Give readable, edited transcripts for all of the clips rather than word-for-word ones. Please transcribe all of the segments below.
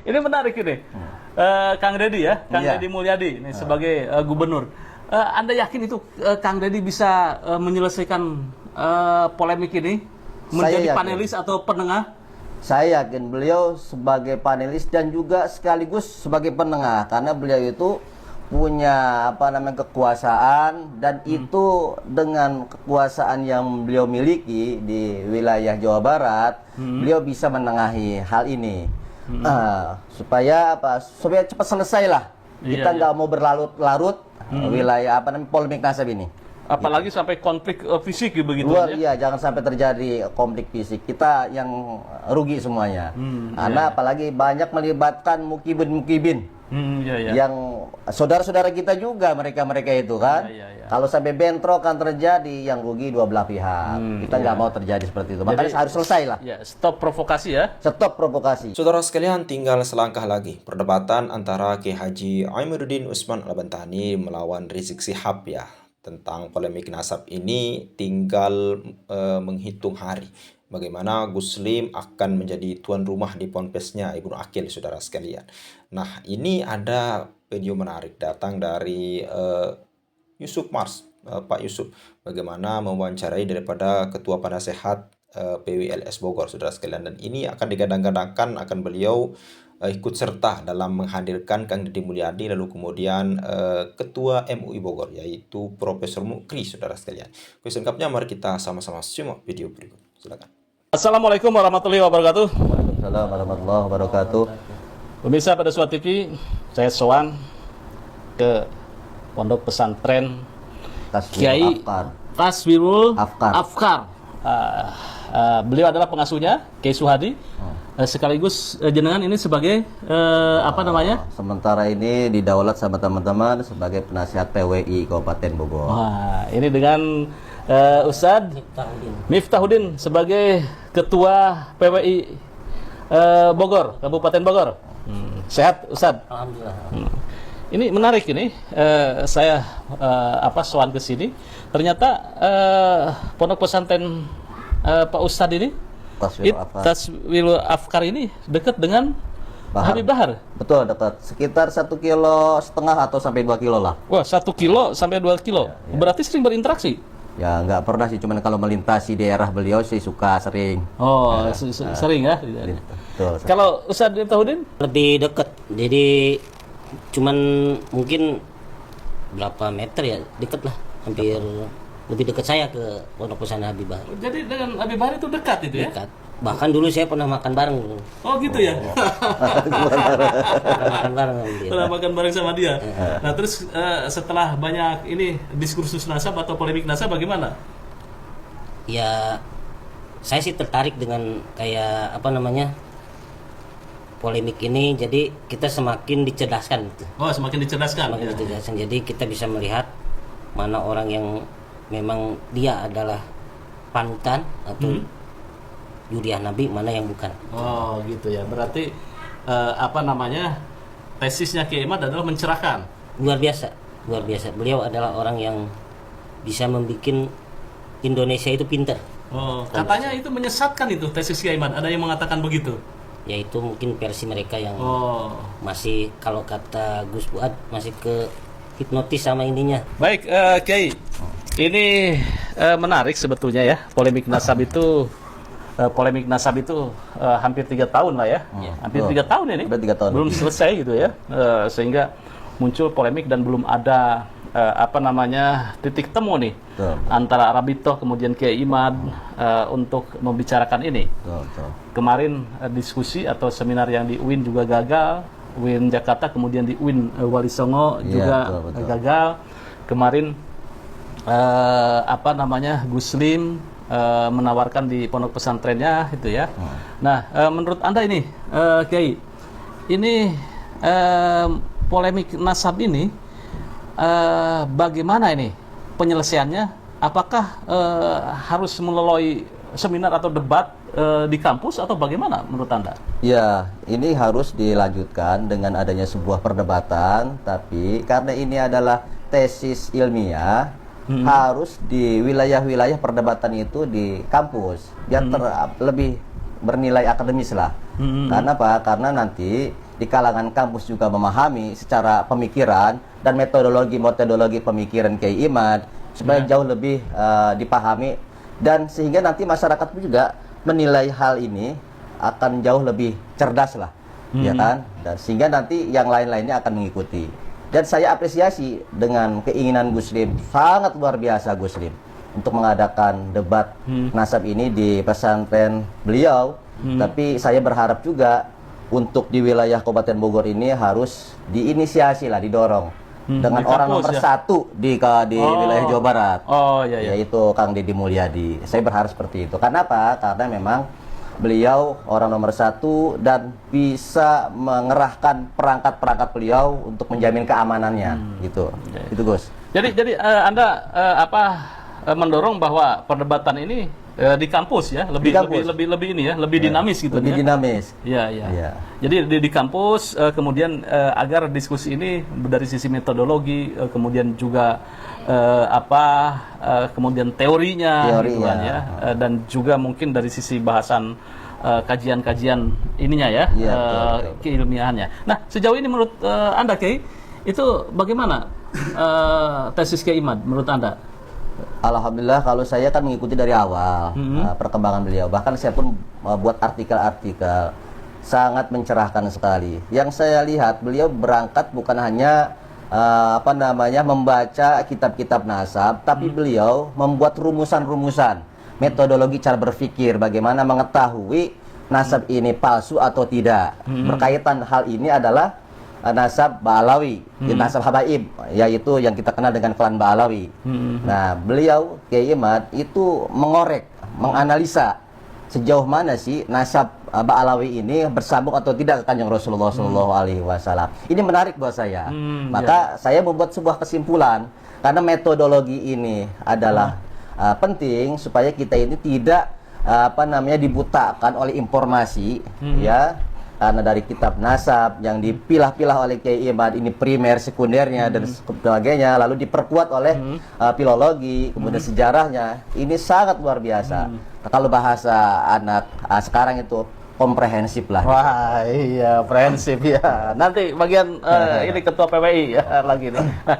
Ini menarik ini. Kang Deddy ya, Kang Deddy Mulyadi ini sebagai gubernur. Anda yakin itu Kang Deddy bisa menyelesaikan polemik ini menjadi panelis atau penengah? Saya yakin beliau sebagai panelis dan juga sekaligus sebagai penengah, karena beliau itu punya kekuasaan, dan itu dengan kekuasaan yang beliau miliki di wilayah Jawa Barat, beliau bisa menengahi hal ini. Supaya cepat selesai lah. Kita nggak mau berlarut-larut wilayah polemik nasab ini. Apalagi sampai konflik fisik begitu. Iya, jangan sampai terjadi konflik fisik. Kita yang rugi semuanya. Karena apalagi banyak melibatkan mukibin yang saudara-saudara kita juga, mereka itu kan. Kalau sampai bentrok kan terjadi, yang rugi dua belah pihak. Kita nggak mau terjadi seperti itu. Makanya harus selesai lah. Stop provokasi ya. Stop provokasi. Saudara sekalian, tinggal selangkah lagi perdebatan antara Kiai Haji Amiruddin Utsman Al-Bantani melawan Rizik Syihab ya. Tentang polemik nasab ini tinggal menghitung hari. Bagaimana Gus Lim akan menjadi tuan rumah di ponpesnya Ibnu Aqil, saudara sekalian. Nah, ini ada video menarik datang dari Yusuf Mars, Pak Yusuf. Bagaimana mewawancarai daripada Ketua Penasehat PWLS Bogor, saudara sekalian. Dan ini akan digadang-gadangkan akan beliau ikut serta dalam menghadirkan Kang Deddy Mulyadi, lalu kemudian Ketua MUI Bogor, yaitu Profesor Mukri, saudara sekalian. Lengkapnya mari kita sama-sama simak video berikut. Silakan. Assalamualaikum warahmatullahi wabarakatuh. Waalaikumsalam warahmatullahi wabarakatuh. Pemirsa pada Suara TV, saya sowan ke Pondok Pesantren Kiai Taswirul Afkar. Beliau adalah pengasuhnya Kiai Suhadi. Sekaligus jenengan ini sebagai sementara ini didaulat sama teman-teman sebagai penasihat PWI Kabupaten Bogor. Ini dengan Ustadz Miftahuddin sebagai Ketua PWI Bogor, Kabupaten Bogor. Sehat Ustadz? Alhamdulillah. Ini menarik ini, saya sowan ke sini. Ternyata Pondok Pesantren Pak Ustadz ini Taswirul Afkar ini dekat dengan Habib Bahar. Betul, dekat. Sekitar 1,5 kilo atau sampai 2 kilo lah. Wah, 1 kilo sampai 2 kilo. Ya. Berarti sering berinteraksi? Ya, nggak pernah sih. Cuman kalau melintasi daerah beliau sih suka sering. Oh, sering ya? Betul. Kalau Ustadz Miftahuddin? Lebih dekat. Jadi cuman mungkin berapa meter ya? Dekat lah. Hampir lebih dekat saya ke Pondok Pesantren Habib Bahar. Jadi dengan Habib Bahar itu dekat itu ya? Dekat. Bahkan dulu saya pernah makan bareng. Oh gitu ya? Pernah makan bareng sama dia. Pernah makan bareng sama dia. Nah terus setelah banyak ini diskursus nasab atau polemik nasab bagaimana? Ya saya sih tertarik dengan kayak polemik ini, jadi kita semakin dicerdaskan. Oh, semakin dicerdaskan. Semakin dicerdaskan. Jadi kita bisa melihat mana orang yang memang dia adalah panutan atau juriah Nabi, mana yang bukan. Oh gitu ya, berarti tesisnya Kiai Imad adalah mencerahkan. Luar biasa, luar biasa. Beliau adalah orang yang bisa membuat Indonesia itu pintar. Oh, katanya itu menyesatkan itu tesis Kiai Imad, ada yang mengatakan begitu. Yaitu mungkin versi mereka yang masih, kalau kata Gus Fuad, masih ke hipnotis sama ininya. Baik, Kiai. Ini menarik sebetulnya ya, polemik nasab itu hampir 3 tahun lah ya. Hampir 3 tahun ini. 3 tahun. Belum selesai gitu ya. Sehingga muncul polemik dan belum ada titik temu nih antara Arabitoh kemudian Kiai Imad untuk membicarakan ini. Kemarin diskusi atau seminar yang di UIN juga gagal. UIN Jakarta kemudian di UIN Wali Songo juga gagal. Kemarin Gus Lim menawarkan di pondok pesantrennya itu ya. Nah, menurut Anda ini Kiai, ini polemik nasab ini bagaimana ini penyelesaiannya? Apakah harus melalui seminar atau debat di kampus atau bagaimana menurut Anda? Ya, ini harus dilanjutkan dengan adanya sebuah perdebatan, tapi karena ini adalah tesis ilmiah, harus di wilayah-wilayah perdebatan itu di kampus biar lebih bernilai akademis lah. Karena apa? Karena nanti di kalangan kampus juga memahami secara pemikiran dan metodologi pemikiran Kiai Imad supaya jauh lebih dipahami, dan sehingga nanti masyarakat pun juga menilai hal ini akan jauh lebih cerdas lah, ya kan, dan sehingga nanti yang lain-lainnya akan mengikuti. Dan saya apresiasi dengan keinginan Gus Lim, sangat luar biasa Gus Lim untuk mengadakan debat nasab ini di pesantren beliau. Tapi saya berharap juga untuk di wilayah Kabupaten Bogor ini harus diinisiasi lah, didorong dengan orang nomor satu di wilayah Jawa Barat, yaitu Kang Deddy Mulyadi. Saya berharap seperti itu. Karena apa? Karena memang beliau orang nomor satu dan bisa mengerahkan perangkat-perangkat beliau untuk menjamin keamanannya, gitu. Itu Gus. Jadi Anda mendorong bahwa perdebatan ini di kampus ya, lebih ini ya, lebih dinamis gitu. Lebih dinamis. Iya. Jadi di kampus kemudian agar diskusi ini dari sisi metodologi, kemudian juga kemudian teorinya gitu kan ya, dan juga mungkin dari sisi bahasan kajian-kajian ininya ya, keilmiahannya. Nah, sejauh ini menurut Anda Kiai, itu bagaimana tesis Kiai Imad menurut Anda? Alhamdulillah, kalau saya kan mengikuti dari awal perkembangan beliau. Bahkan saya pun buat artikel-artikel, sangat mencerahkan sekali. Yang saya lihat beliau berangkat bukan hanya membaca kitab-kitab nasab, tapi beliau membuat rumusan-rumusan, metodologi cara berpikir, bagaimana mengetahui nasab ini palsu atau tidak. Berkaitan hal ini adalah nasab Ba'alawi, nasab Habaib, yaitu yang kita kenal dengan klan Ba'alawi. Nah, beliau Kiai Imad itu mengorek, menganalisa sejauh mana sih nasab Ba'alawi ini bersambung atau tidak ke Kanjeng Rasulullah SAW. Ini menarik buat saya. Maka saya membuat sebuah kesimpulan, karena metodologi ini adalah penting supaya kita ini tidak dibutakan oleh informasi, ya. Karena dari kitab nasab yang dipilah-pilah oleh Kiai Imad ini primer, sekundernya dan sebagainya, lalu diperkuat oleh filologi, kemudian sejarahnya, ini sangat luar biasa. Kalau bahasa anak sekarang itu komprehensif lah. Wah, iya, komprehensif ya. Nanti bagian ini ketua PWI ya, lagi nih. Nah,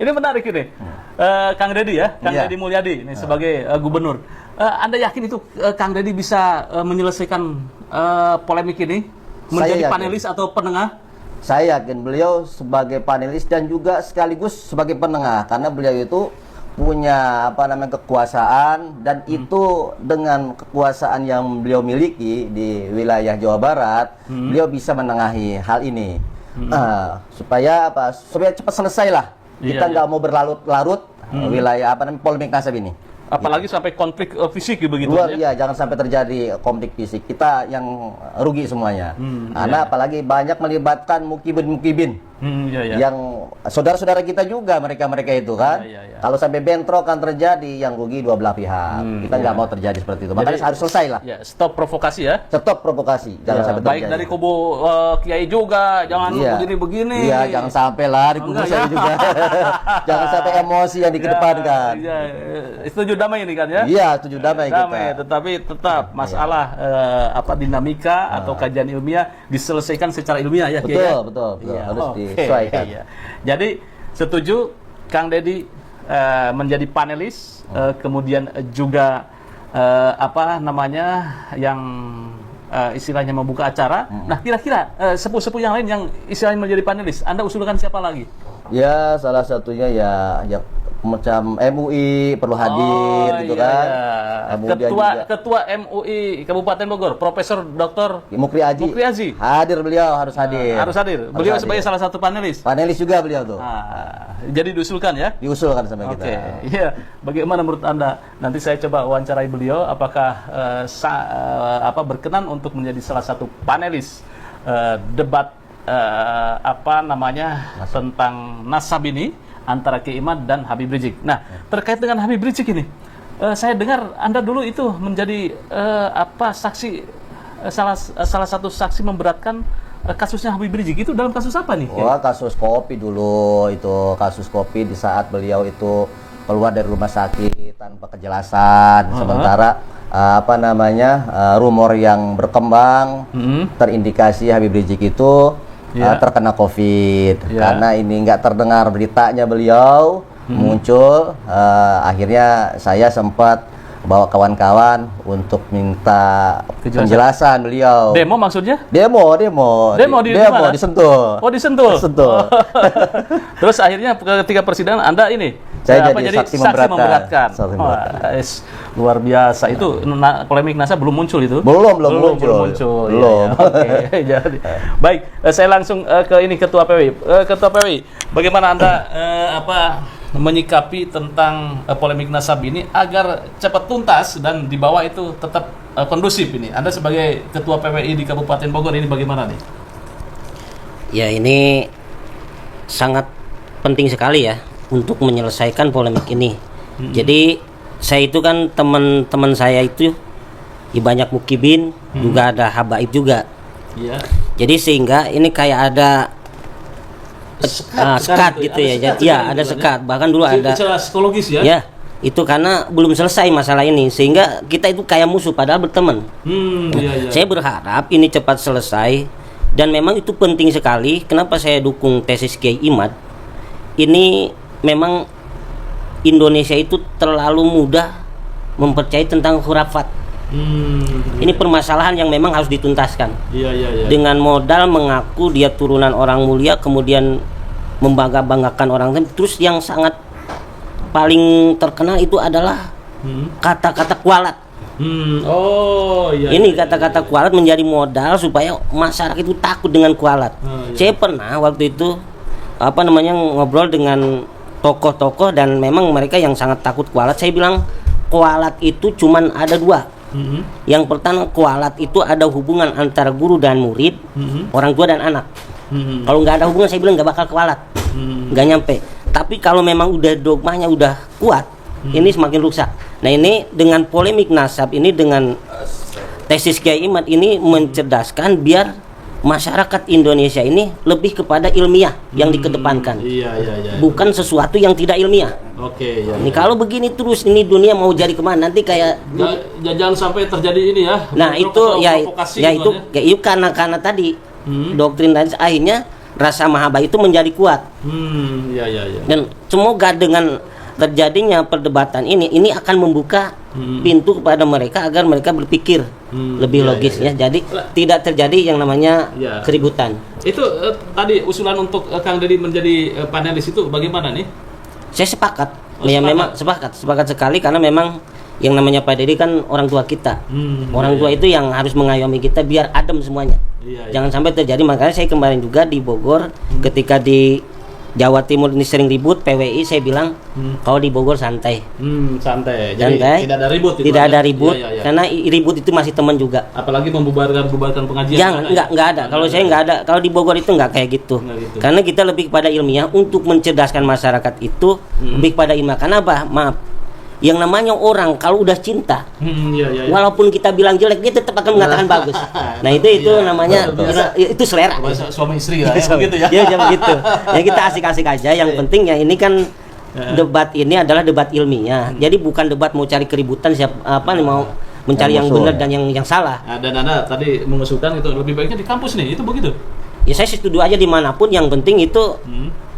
ini menarik ini. Kang Deddy ya, Kang Deddy Mulyadi ini sebagai gubernur. Anda yakin itu Kang Deddy bisa menyelesaikan polemik ini menjadi panelis atau penengah? Saya yakin beliau sebagai panelis dan juga sekaligus sebagai penengah, karena beliau itu punya kekuasaan, dan itu dengan kekuasaan yang beliau miliki di wilayah Jawa Barat, beliau bisa menengahi hal ini supaya cepat selesai lah. Kita nggak mau berlarut-larut wilayah polemik nasab ini. Apalagi sampai konflik fisik begitu ya. Jangan sampai terjadi konflik fisik, kita yang rugi semuanya. Karena apalagi banyak melibatkan mukibin yang saudara-saudara kita juga, mereka itu kan. Kalau sampai bentrok kan terjadi, yang rugi dua belah pihak. Kita nggak mau terjadi seperti itu. Makanya harus selesai lah. Stop provokasi ya. Stop provokasi, jangan sampai terjadi. Baik dari kubu Kiai juga, jangan begini-begini. Iya, jangan sampai lah di kubu saya juga. Jangan sampai emosi yang dikedepankan. Setuju damai ini kan ya? Iya, setuju damai kita. Tetapi tetap masalah dinamika atau kajian ilmiah diselesaikan secara ilmiah ya. Betul. Harus disesuaikan. Jadi setuju Kang Deddy menjadi panelis, kemudian juga yang istilahnya membuka acara. Nah, kira-kira sepuh-sepuh yang lain yang istilahnya menjadi panelis, Anda usulkan siapa lagi? Ya, salah satunya ya macam MUI perlu hadir gitu kan. Ketua MUI Kabupaten Bogor, Profesor Dr. Mukri Aji. Hadir, beliau harus hadir. Beliau sebagai salah satu panelis. Panelis juga beliau tuh. Jadi diusulkan ya? Diusulkan sama kita. Iya. Bagaimana menurut Anda? Nanti saya coba wawancarai beliau apakah berkenan untuk menjadi salah satu panelis debat tentang nasab ini antara Kiai Imad dan Habib Rizik. Nah, terkait dengan Habib Rizik ini, saya dengar Anda dulu itu menjadi saksi, salah satu saksi memberatkan kasusnya Habib Rizik. Itu dalam kasus apa nih? Wah, kasus kopi dulu itu, kasus kopi di saat beliau itu keluar dari rumah sakit tanpa kejelasan. Sementara apa namanya rumor yang berkembang terindikasi Habib Rizik itu terkena COVID karena ini nggak terdengar beritanya beliau muncul. Akhirnya saya sempat bawa kawan-kawan untuk minta penjelasan beliau. Demo maksudnya? Demo di mana? di Sentul. Oh, di Sentul. Sentul. Terus akhirnya ketika persidangan Anda ini saya jadi saksi memberatkan. Luar biasa. Itu polemik NASA belum muncul itu? Belum muncul. Belum. Oke. Jadi baik, saya langsung ke ini Ketua PWI. Ketua PWI, bagaimana Anda menyikapi tentang polemik nasab ini agar cepat tuntas dan di bawah itu tetap kondusif ini? Anda sebagai Ketua PWI di Kabupaten Bogor ini bagaimana nih? Ya, ini sangat penting sekali ya untuk menyelesaikan polemik ini. Jadi saya itu kan teman-teman saya itu ya banyak mukibin, juga ada habaib juga. Iya. Jadi sehingga ini kayak ada sekat gitu ya. Ada sekat. Bahkan dulu ada secara psikologis ya. Ya, itu karena belum selesai masalah ini sehingga kita itu kayak musuh padahal berteman. Saya berharap ini cepat selesai dan memang itu penting sekali. Kenapa saya dukung tesis Kiai Imad? Ini memang Indonesia itu terlalu mudah mempercayai tentang khurafat. Ini permasalahan yang memang harus dituntaskan. Dengan modal mengaku dia turunan orang mulia, kemudian membangga-banggakan orang lain. Terus yang sangat paling terkenal itu adalah kata-kata kualat. Ini kata-kata kualat menjadi modal supaya masyarakat itu takut dengan kualat. Saya pernah waktu itu ngobrol dengan tokoh-tokoh dan memang mereka yang sangat takut kualat. Saya bilang kualat itu cuman ada dua. Yang pertama, kualat itu ada hubungan antara guru dan murid, orang tua dan anak. Kalau nggak ada hubungan, saya bilang nggak bakal kualat, nggak nyampe. Tapi kalau memang udah dogmanya udah kuat, ini semakin rusak. Nah, ini dengan polemik nasab ini, dengan tesis Kiai Imad ini mencerdaskan biar masyarakat Indonesia ini lebih kepada ilmiah yang dikedepankan, bukan sesuatu yang tidak ilmiah. Ini kalau begini terus, ini dunia mau jadi kemana? Nanti kayak jangan sampai terjadi ini ya. Nah itu itu karena tadi doktrin dan akhirnya rasa mahaba itu menjadi kuat. Dan semoga dengan terjadinya perdebatan ini akan membuka pintu kepada mereka agar mereka berpikir lebih logis ya. Jadi tidak terjadi yang namanya keributan. Itu tadi usulan untuk Kang Deddy menjadi panelis itu bagaimana nih? Saya sepakat. Memang sepakat sekali karena memang yang namanya Pak Deddy kan orang tua kita. Orang tua itu yang harus mengayomi kita biar adem semuanya. Jangan sampai terjadi. Makanya saya kemarin juga di Bogor ketika di Jawa Timur ini sering ribut PWI, saya bilang kalau di Bogor santai. Santai. Jadi tidak ada ribut. Tidak ada ribut. Karena ribut itu masih teman juga. Apalagi membubarkan pengajian. Jangan, enggak ada. Kalau saya enggak ada. Kalau di Bogor itu enggak kayak gitu. Karena kita lebih kepada ilmiah untuk mencerdaskan masyarakat itu, lebih kepada ilmiah. Karena apa? Maaf. Yang namanya orang kalau udah cinta, walaupun kita bilang jelek, dia tetap akan mengatakan bagus. Nah itu namanya itu selera. Suami istri lah, begitu ya. Iya, begitu. Ya kita asik-asik aja. Yang penting ya ini kan debat ini adalah debat ilmiah. Jadi bukan debat mau cari keributan mau mencari yang benar dan yang salah. Dan Anda tadi mengusulkan itu lebih baiknya di kampus nih, itu begitu? Ya saya setuju aja dimanapun. Yang penting itu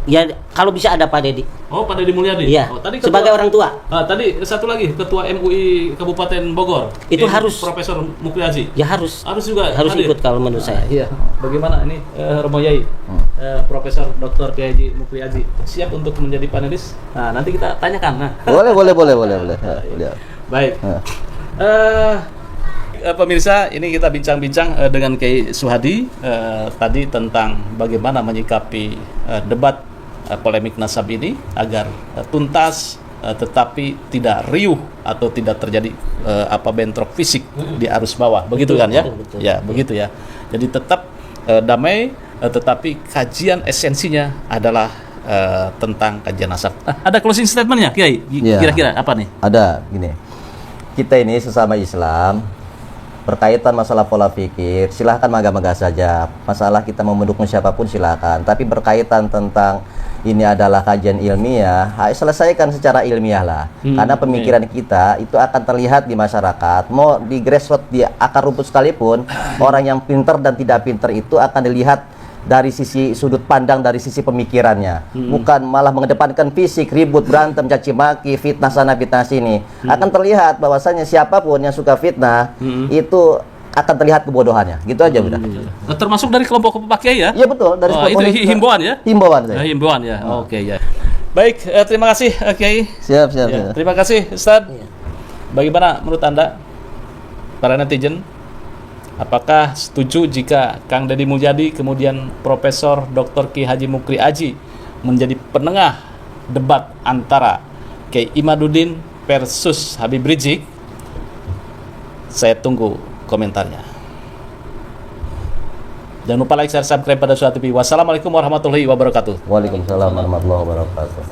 ya kalau bisa ada Pak Deddy. Oh, Pak Deddy Mulyadi. Iya. Tadi sebagai orang tua. Tadi satu lagi Ketua MUI Kabupaten Bogor. Itu harus Profesor Mukli Haji. Ya harus. Harus juga. Harus ikut kalau menurut saya. Iya. Bagaimana ini Romo Yai? Profesor Dr. Kiai Haji Mukli Haji siap untuk menjadi panelis? Nah, nanti kita tanyakan. Nah. Boleh. Baik. Pemirsa, ini kita bincang-bincang dengan Kiai Suhadi tadi tentang bagaimana menyikapi debat polemik nasab ini agar tuntas tetapi tidak riuh atau tidak terjadi bentrok fisik di arus bawah. Begitu kan ya? Betul. Ya, begitu ya. Jadi tetap damai tetapi kajian esensinya adalah tentang kajian nasab. Ada closing statement-nya, Kiai? Kira-kira apa nih? Ada, gini. Kita ini sesama Islam berkaitan masalah pola pikir, silahkan maga-maga saja. Masalah kita mau mendukung siapapun silahkan. Tapi berkaitan tentang ini adalah kajian ilmiah, selesaikan secara ilmiah lah. Karena pemikiran kita itu akan terlihat di masyarakat. Mau di grassroots, di akar rumput sekalipun, orang yang pinter dan tidak pinter itu akan dilihat dari sisi sudut pandang, dari sisi pemikirannya, bukan malah mengedepankan fisik, ribut, berantem, caci maki, fitnah sana fitnah sini. Akan terlihat bahwasanya siapapun yang suka fitnah itu akan terlihat kebodohannya. Gitu aja udah. Termasuk dari kelompok Pak Kiai ya? Iya betul, dari itu himbauan ya? Himbauan saya. Himbauan ya. Oke ya. Baik, terima kasih Kiai. Siap. Terima kasih Ustadz. Bagaimana menurut Anda para netizen? Apakah setuju jika Kang Deddy Mulyadi kemudian Profesor Dr. Ki Haji Mukri Aji menjadi penengah debat antara Kiai Imaduddin versus Habib Rizik? Saya tunggu komentarnya. Jangan lupa like, share, subscribe pada Suara TV. Wassalamualaikum warahmatullahi wabarakatuh. Waalaikumsalam warahmatullahi wabarakatuh.